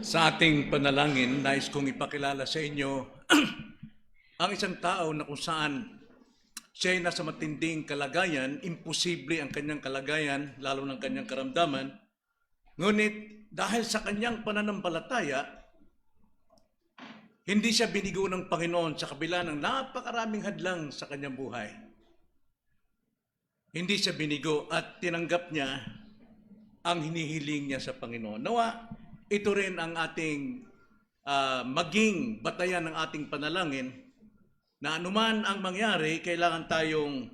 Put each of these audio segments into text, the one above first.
Sa ating panalangin, nais kong ipakilala sa inyo ang isang tao na kung saan siya ay nasa matinding kalagayan, imposible ang kanyang kalagayan, lalo ng kanyang karamdaman. Ngunit dahil sa kanyang pananampalataya, hindi siya binigo ng Panginoon sa kabila ng napakaraming hadlang sa kanyang buhay. Hindi siya binigo at tinanggap niya ang hinihiling niya sa Panginoon. Nawa, ito rin ang ating maging batayan ng ating panalangin na anuman ang mangyari, kailangan tayong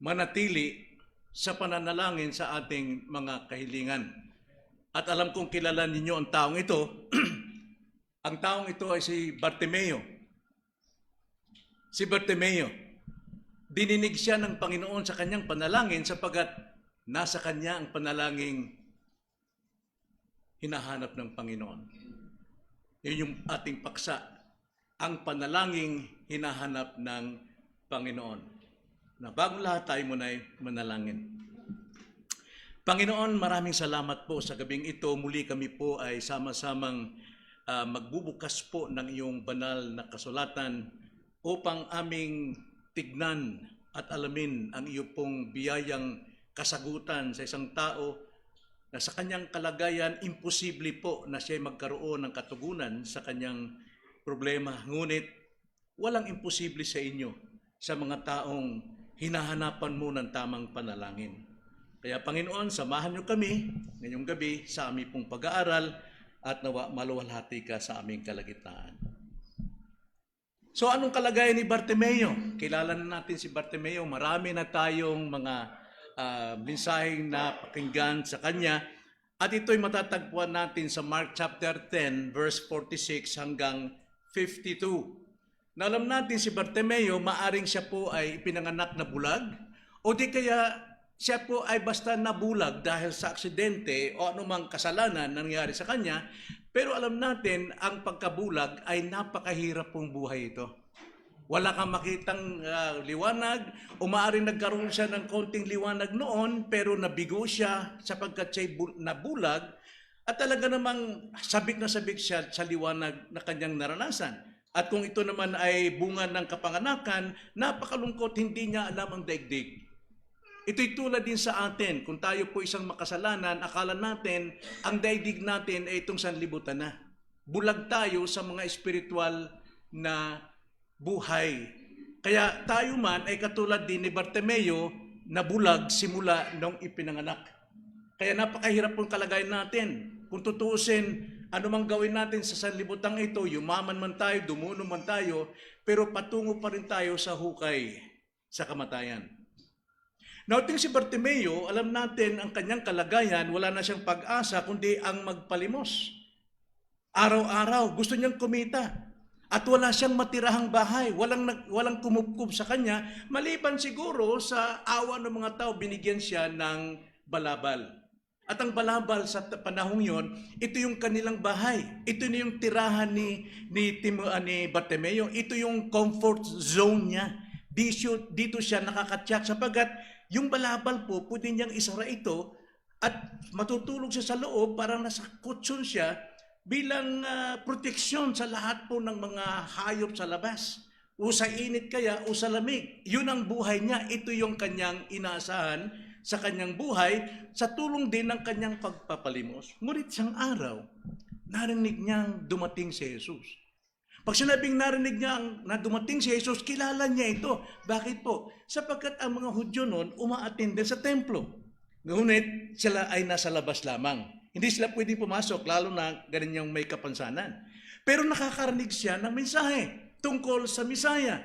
manatili sa pananalangin sa ating mga kahilingan. At alam kong kilala ninyo ang taong ito. Ang taong ito ay si Bartimeo. Si Bartimeo, dininig siya ng Panginoon sa kanyang panalangin sapagat nasa kanya ang panalangin hinahanap ng Panginoon. Yun yung ating paksa, ang panalangin hinahanap ng Panginoon. Na bago lahat tayo muna ay manalangin. Panginoon, maraming salamat po sa gabing ito. Muli kami po ay sama-samang magbubukas po ng iyong banal na kasulatan upang aming tignan at alamin ang iyo pong biyayang kasagutan sa isang tao na sa kanyang kalagayan, imposible po na siya magkaroon ng katugunan sa kanyang problema. Ngunit, walang imposible sa inyo, sa mga taong hinahanapan mo ng tamang panalangin. Kaya Panginoon, samahan niyo kami ngayong gabi sa aming pong pag-aaral at nawa maluwalhati ka sa aming kalagitnaan. So anong kalagayan ni Bartimeo? Kilala na natin si Bartimeo. Marami na tayong mga mensaheng na pakinggan sa kanya. At ito'y matatagpuan natin sa Mark chapter 10, verse 46 hanggang 52. Na alam natin si Bartimeo, maaring siya po ay pinanganak na bulag, o di kaya siya po ay basta nabulag dahil sa aksidente o anumang kasalanan na nangyari sa kanya. Pero alam natin, ang pagkabulag ay napakahirap pong buhay ito. Wala kang makitang liwanag, o maaaring nagkaroon siya ng konting liwanag noon, pero nabigo siya sapagkat siya'y nabulag, at talaga namang sabik na sabik siya sa liwanag na kanyang naranasan. At kung ito naman ay bunga ng kapanganakan, napakalungkot, hindi niya alam ang daigdig. Ito'y tulad din sa atin. Kung tayo po isang makasalanan, akala natin, ang daigdig natin ay itong sanlibutan na. Bulag tayo sa mga espiritual na buhay. Kaya tayo man ay katulad din ni Bartimeo na bulag simula nung ipinanganak. Kaya napakahirap pong kalagayan natin. Kung tutuusin, anumang gawin natin sa sanlibutan ito, yumaman man tayo, dumuno man tayo, pero patungo pa rin tayo sa hukay, sa kamatayan. Now, si Bartimeo, alam natin ang kanyang kalagayan, wala na siyang pag-asa, kundi ang magpalimos. Araw-araw, gusto niyang kumita. At wala siyang matirahang bahay, walang kumupkup sa kanya, maliban siguro sa awa ng mga tao, binigyan siya ng balabal. At ang balabal sa panahong yon, ito yung kanilang bahay. Ito na yung tirahan ni Bartimeo. Ito yung comfort zone niya. Dito siya nakakatyak sapagat yung balabal po, pwede niyang isara ito at matutulog siya sa loob, parang nasa kutsyon siya, bilang proteksyon sa lahat po ng mga hayop sa labas. O sa init kaya o sa lamig. Yun ang buhay niya. Ito yung kanyang inaasahan sa kanyang buhay sa tulong din ng kanyang pagpapalimos. Ngunit isang araw, narinig niyang dumating si Jesus. Pag sinabing narinig niya na dumating si Jesus, kilala niya ito. Bakit po? Sapagkat ang mga Hudyo noon umaattend sa templo. Ngunit sila ay nasa labas lamang. Hindi sila pwedeng pumasok, lalo na ganun yung may kapansanan. Pero nakakarinig siya ng mensahe tungkol sa Misaya,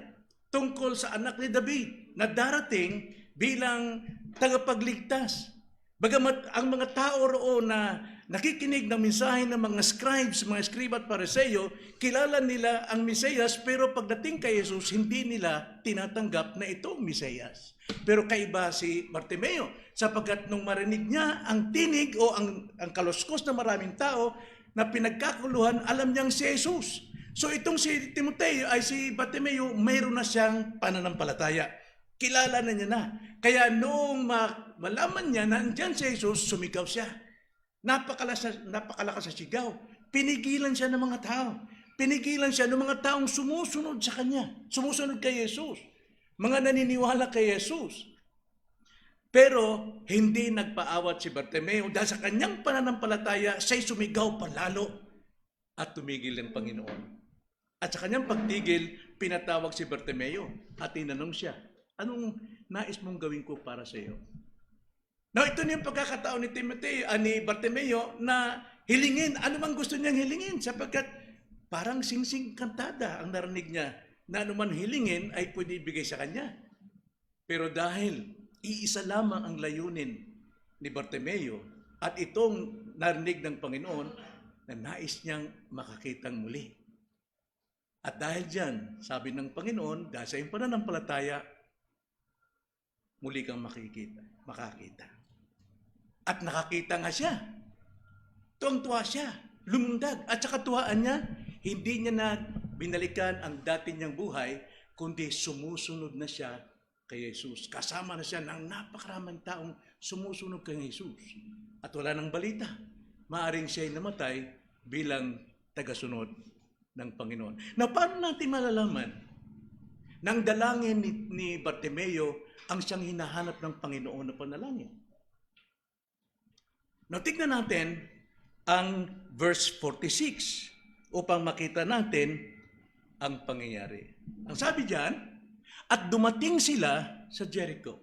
tungkol sa anak ni David na darating bilang tagapagligtas. Bagamat ang mga tao roon na nakikinig ng mensahe ng mga scribes, mga scriba at pariseo, kilala nila ang Mesiyas, pero pagdating kay Jesus, hindi nila tinatanggap na ito ang Mesiyas. Pero kaiba si Bartimeo, sapagkat nung marinig niya ang tinig o ang kaluskos na maraming tao na pinagkakuluhan, alam niyang si Jesus. So itong si Timoteo ay si Bartimeo, mayroon na siyang pananampalataya. Kilala na niya na. Kaya noong malaman niya na andyan si Jesus, sumigaw siya. napakalakas sa sigaw. Pinigilan siya ng mga tao. Pinigilan siya ng mga taong sumusunod sa kanya. Sumusunod kay Jesus. Mga naniniwala kay Jesus. Pero hindi nagpaawat si Bartimeo dahil sa kanyang pananampalataya, siya'y sumigaw palalo at tumigil ng Panginoon. At sa kanyang pagtigil, pinatawag si Bartimeo at tinanong siya, anong nais mong gawin ko para sa iyo? Now, ito na yung pagkakataon ni Bartimeo na hilingin, ano mang gusto niyang hilingin sapagkat parang singsing kantada ang narinig niya na anuman hilingin ay pwede ibigay sa kanya. Pero dahil iisa lamang ang layunin ni Bartimeo at itong narinig ng Panginoon na nais niyang makakitang muli. At dahil dyan, sabi ng Panginoon, dahil sa iyong pananampalataya, muli kang makakita. At nakakita nga siya. Tuwang-tuwa siya, lumundag. At saka tuwaan niya, hindi niya na binalikan ang dati niyang buhay, kundi sumusunod na siya kay Jesus. Kasama na siya ng napakaraming taong sumusunod kay Jesus. At wala nang balita. Maaring siya'y namatay bilang tagasunod ng Panginoon. Na paano natin malalaman na ang dalangin ni Bartimeo ang siyang hinahanap ng Panginoon na panalangin? Now, tignan natin ang verse 46 upang makita natin ang pangyayari. Ang sabi diyan, at dumating sila sa Jericho.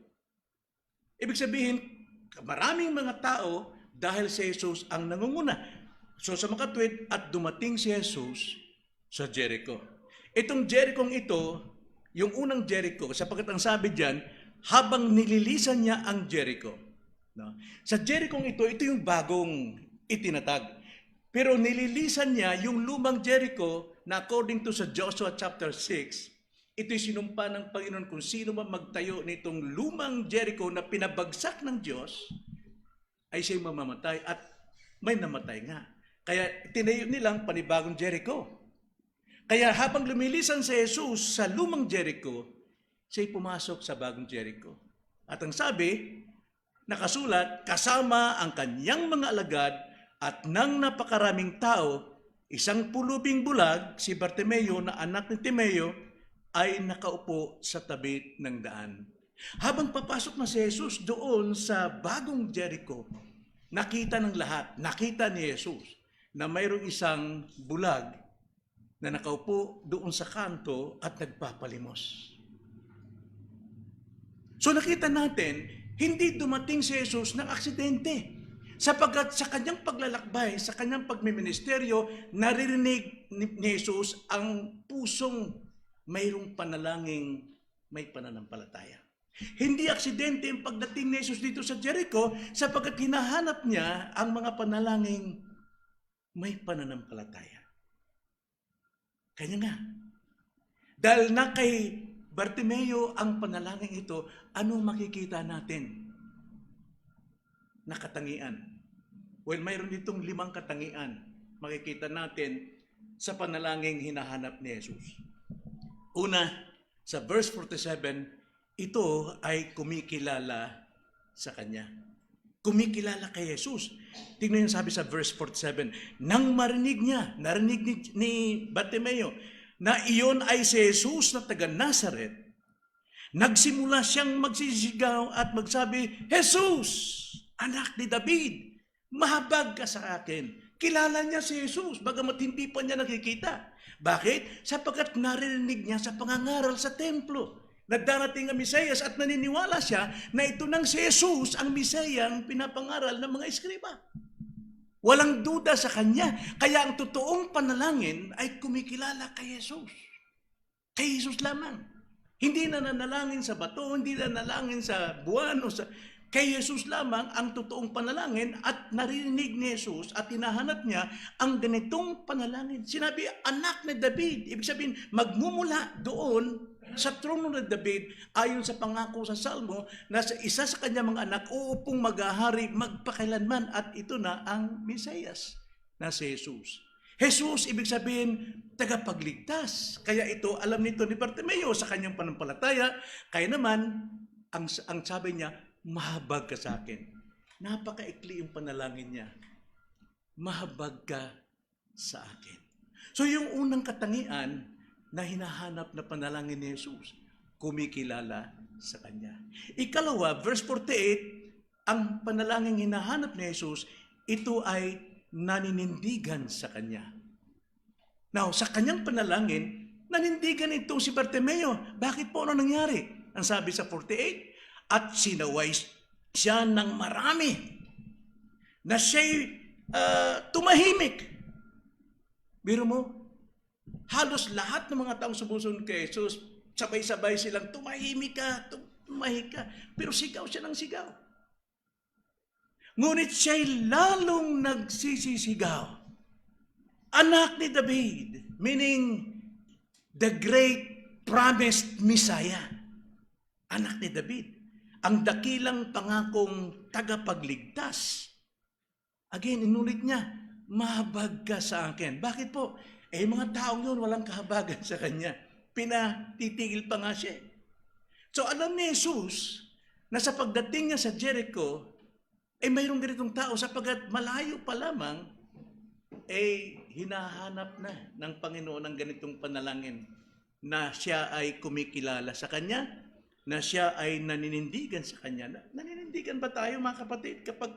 Ibig sabihin, maraming mga tao dahil si Jesus ang nangunguna. So sa makatwid, at dumating si Jesus sa Jericho. Itong Jericho ito, yung unang Jericho, sapagkat ang sabi diyan, habang nililisan niya ang Jericho. No? Sa Jericho ito yung bagong itinatag. Pero nililisan niya yung lumang Jericho na according to sa Joshua chapter 6, ito'y sinumpa ng Panginoon kung sino man magtayo nitong lumang Jericho na pinabagsak ng Diyos, ay siya'y mamamatay at may namatay nga. Kaya tinayo nilang panibagong Jericho. Kaya habang lumilisan si Jesus sa lumang Jericho, siya'y pumasok sa bagong Jericho. At ang sabi, nakasulat, kasama ang kanyang mga alagad at ng napakaraming tao, isang pulubing bulag, si Bartimeo na anak ni Timeo, ay nakaupo sa tabi ng daan. Habang papasok na si Jesus doon sa bagong Jericho, nakita ng lahat, nakita ni Jesus na mayroong isang bulag na nakaupo doon sa kanto at nagpapalimos. So nakita natin, hindi dumating si Jesus ng aksidente. Sapagkat sa kanyang paglalakbay, sa kanyang pagmiministeryo, naririnig ni Jesus ang pusong mayroong panalangin, may pananampalataya. Hindi aksidente ang pagdating ni Jesus dito sa Jericho sapagkat hinahanap niya ang mga panalangin may pananampalataya. Kanya nga. Dahil na kay Bartimeo ang panalangin ito, anong makikita natin? Na katangian. Well, mayroon ditong 5 katangian. Makikita natin sa panalangin hinahanap ni Jesus. Una, sa verse 47, ito ay kumikilala sa Kanya. Kumikilala kay Jesus. Tingnan yung sabi sa verse 47, nang narinig ni Bartimeo, na iyon ay si Jesus na taga Nazaret, nagsimula siyang magsisigaw at magsabi, Jesus, anak ni David, mahabag ka sa akin. Kilala niya si Jesus, bagamat hindi pa niya nakikita. Bakit? Sapagkat narinig niya sa pangangaral sa templo na darating ang Mesiyas at naniniwala siya na ito nang si Jesus ang Mesiyang pinapangaral ng mga eskriba. Walang duda sa kanya. Kaya ang totoong panalangin ay kumikilala kay Jesus. Kay Jesus lamang. Hindi na nanalangin sa bato, hindi na nanalangin sa buwan o sa... Kay Jesus lamang ang totoong panalangin at narinig ni Jesus at hinahanap niya ang ganitong panalangin. Sinabi, anak ni David. Ibig sabihin, magmumula doon sa trono ni David ayon sa pangako sa Salmo na sa isa sa kanyang mga anak uupong maghahari magpakailanman at ito na ang Mesiyas na si Jesus. Jesus, ibig sabihin, tagapagligtas. Kaya ito, alam nito ni Bartimeo sa kanyang panampalataya. Kaya naman, ang sabi niya, mahabag ka sa akin. Napakaikli yung panalangin niya. mahabag ka sa akin. So yung unang katangian na hinahanap na panalangin ni Jesus, kumikilala sa Kanya. Ikalawa, verse 48, ang panalangin hinahanap ni Jesus, ito ay naninindigan sa Kanya. Now, sa Kanyang panalangin, nanindigan itong si Bartimeo. Bakit po? Ano nangyari? Ang sabi sa 48, at sinaway siya ng marami na siya'y tumahimik. Biro mo, halos lahat ng mga taong sumusunod kay Jesus, sabay-sabay silang tumahimik ka. Pero sigaw siya ng sigaw. Ngunit siya'y lalong nagsisisigaw. Anak ni David, meaning the great promised Messiah. Anak ni David, ang dakilang pangakong tagapagligtas. Again, inulit niya, mahabag ka sa akin. Bakit po? Mga taong yun, walang kahabagan sa kanya. Pinatitigil pa nga siya. So alam ni Jesus na sa pagdating niya sa Jericho, mayroong ganitong tao sapagkat malayo pa lamang, hinahanap na ng Panginoon ng ganitong panalangin na siya ay kumikilala sa Kanya, na siya ay naninindigan sa Kanya. Naninindigan ba tayo mga kapatid kapag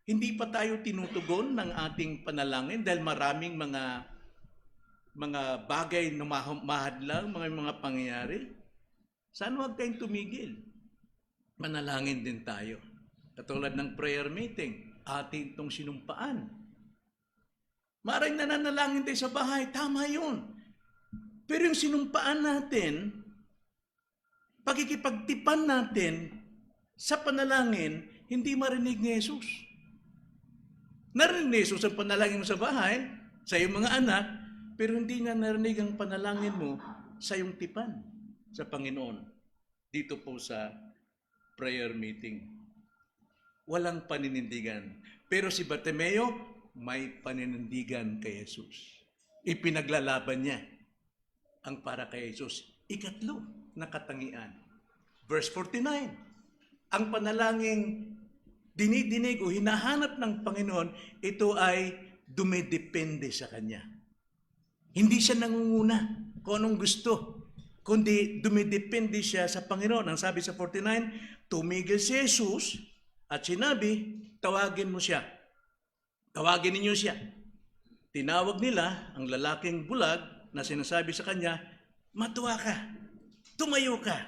hindi pa tayo tinutugon ng ating panalangin dahil maraming mga bagay na mahadlang, mga pangyayari? Saan huwag tayong tumigil? Manalangin din tayo. Katulad ng prayer meeting, ating itong sinumpaan. Maraming nananalangin tayo sa bahay, tama yun. Pero yung sinumpaan natin, pagkikipagtipan natin sa panalangin, hindi marinig ni Jesus. Narinig ni Jesus ang panalangin mo sa bahay, sa iyong mga anak, pero hindi niya narinig ang panalangin mo sa iyong tipan sa Panginoon. Dito po sa prayer meeting. Walang paninindigan. Pero si Bartimeo, may paninindigan kay Jesus. Ipinaglalaban niya ang para kay Jesus. Ikatlo na katangian. Verse 49. Ang panalangin dinidinig o hinahanap ng Panginoon, ito ay dumidepende sa Kanya. Hindi siya nangunguna kung anong gusto, kundi dumidepende siya sa Panginoon. Ang sabi sa 49, tumigil si Jesus at sinabi, tawagin mo siya. Tawagin ninyo siya. Tinawag nila ang lalaking bulag na sinasabi sa kanya, matuwa ka, tumayo ka.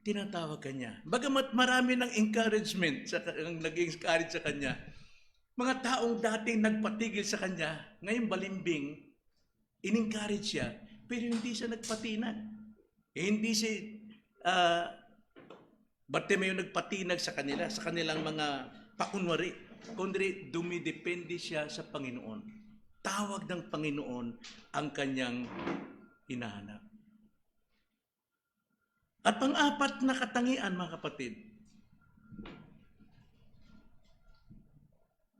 Tinatawag kanya. Bagamat marami ng encouragement ang naging encourage sa kanya, mga taong dating nagpatigil sa kanya, ngayon balimbing, in-encourage siya, pero hindi siya nagpatinag. Hindi si Bartimeo nagpatinag sa kanila, sa kanilang mga pakunwari, kundi dumidepende siya sa Panginoon. Tawag ng Panginoon ang kanyang hinahanap. At pang-apat na katangian, mga kapatid,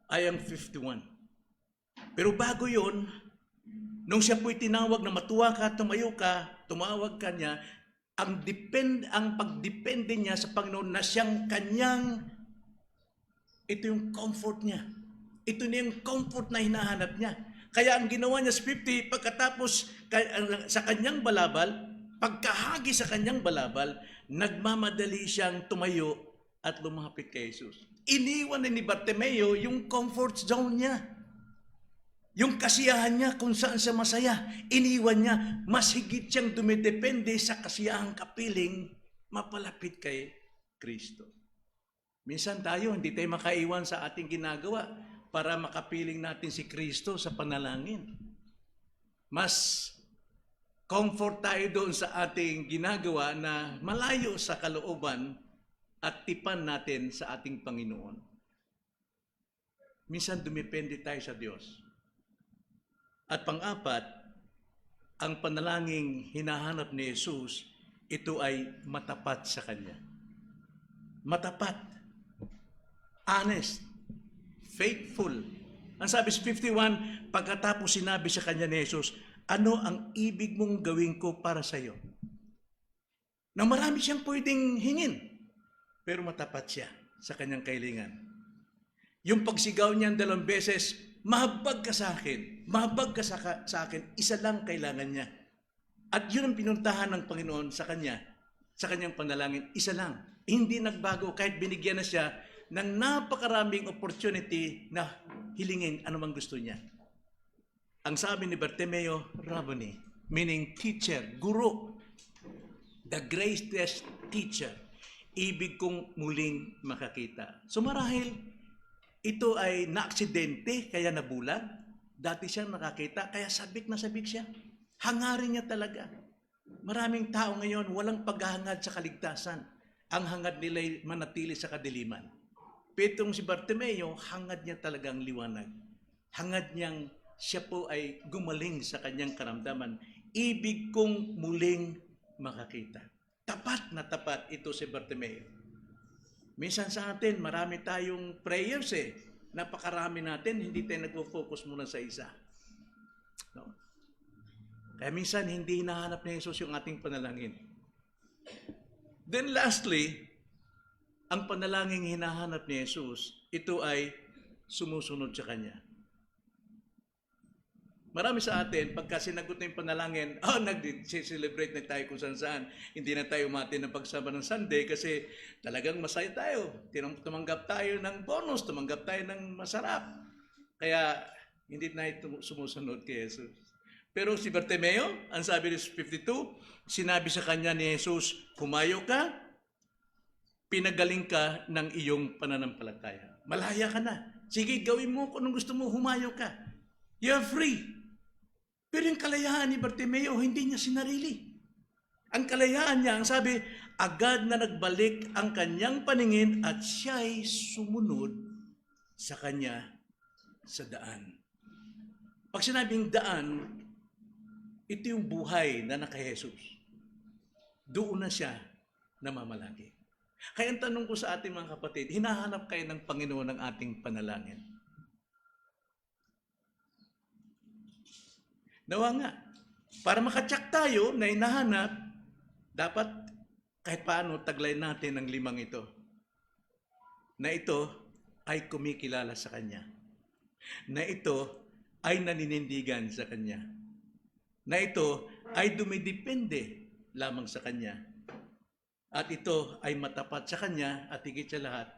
ay ang 51. Pero bago yon, nung siya po'y tinawag na matuwa ka, tumayo ka, tumawag ka niya, ang pagdepende niya sa Panginoon na siyang kanyang, ito yung comfort niya. Ito na yung comfort na hinahanap niya. Kaya ang ginawa niya sa 50, pagkatapos sa kanyang balabal, pagkahagi sa kanyang balabal, nagmamadali siyang tumayo at lumapit kay Jesus. Iniwan ni Bartimeo yung comfort zone niya. Yung kasiyahan niya kung saan siya masaya. Iniwan niya, mas higit siyang dumidepende sa kasiyahang kapiling mapalapit kay Kristo. Minsan tayo, hindi tayo makaiwan sa ating ginagawa para makapiling natin si Kristo sa panalangin. Mas comfort tayo doon sa ating ginagawa na malayo sa kalooban at tipan natin sa ating Panginoon. Minsan dumepende tayo sa Diyos. At pang-apat, ang panalangin hinahanap ni Jesus, ito ay matapat sa Kanya. Matapat. Honest, faithful. Ang sabi sa 51, pagkatapos sinabi sa kanya ni Jesus, ano ang ibig mong gawin ko para sa iyo? Na marami siyang pwedeng hingin, pero matapat siya sa kanyang kailangan. Yung pagsigaw niyan 2 beses, mahabag ka sa akin, mahabag ka sa akin, isa lang kailangan niya. At yun ang pinuntahan ng Panginoon sa kanya, sa kanyang panalangin, isa lang. Hindi nagbago kahit binigyan na siya ng napakaraming opportunity na hilingin anumang gusto niya. Ang sabi ni Bartimeo, Rabboni, meaning teacher, guro, the greatest teacher. Ibig kong muling makakita. So marahil, ito ay naaksidente, kaya nabulag. Dati siyang nakakita, kaya sabik na sabik siya. Hangarin niya talaga. Maraming tao ngayon, walang paghahangad sa kaligtasan. Ang hangad nila ay manatili sa kadiliman. Petong si Bartimeo, hangad niya talagang liwanag. Hangad niyang siya po ay gumaling sa kanyang karamdaman. Ibig kong muling makakita. Tapat na tapat ito si Bartimeo. Minsan sa atin, marami tayong prayers Napakarami natin, hindi tayo nagpo-focus muna sa isa. No? Kaya minsan, hindi hinahanap ni Jesus yung ating panalangin. Then lastly, ang panalangin hinahanap ni Jesus, ito ay sumusunod sa Kanya. Marami sa atin, pagka sinagot na yung panalangin, nag-celebrate na tayo kung saan-saan. Hindi na tayo umati ng pagsama ng Sunday kasi talagang masaya tayo. Tumanggap tayo ng bonus, tumanggap tayo ng masarap. Kaya hindi na ito sumusunod kay Jesus. Pero si Bartimeo, ang sabi ni 52, sinabi sa kanya ni Jesus, humayo ka, pinagaling ka ng iyong pananampalataya. Malaya ka na. Sige, gawin mo kung anong gusto mo, humayo ka. You're free. Pero yung kalayaan ni Bartimeo, hindi niya sinarili. Ang kalayaan niya, ang sabi, agad na nagbalik ang kanyang paningin at siya'y sumunod sa kanya sa daan. Pag sinabing daan, ito yung buhay na naka-Jesus. Doon na siya namamalagi. Kaya ang tanong ko sa ating mga kapatid, hinahanap kayo ng Panginoon ng ating panalangin. Nawa nga, para makatsak tayo na hinahanap, dapat kahit paano taglay natin ang 5 ito. Na ito ay kumikilala sa Kanya. Na ito ay naninindigan sa Kanya. Na ito ay dumidepende lamang sa Kanya. At ito ay matapat sa Kanya at higit sa lahat,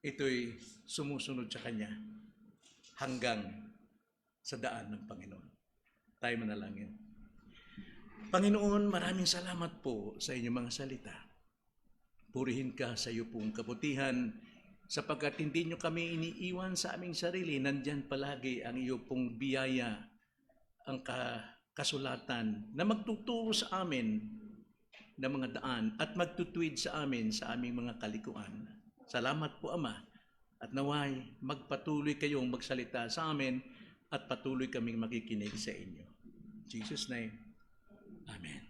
ito'y sumusunod sa Kanya hanggang sa daan ng Panginoon. Tayo manalangin. Panginoon, maraming salamat po sa inyong mga salita. Purihin ka sa iyo pong kabutihan sapagkat hindi nyo kami iniiwan sa aming sarili. Nandyan palagi ang iyo pong biyaya, ang kasulatan na magtuturo sa amin ng mga daan at magtutuwid sa amin sa aming mga kalikuan. Salamat po, Ama, at naway magpatuloy kayong magsalita sa amin at patuloy kaming makikinig sa inyo. In Jesus' name, Amen.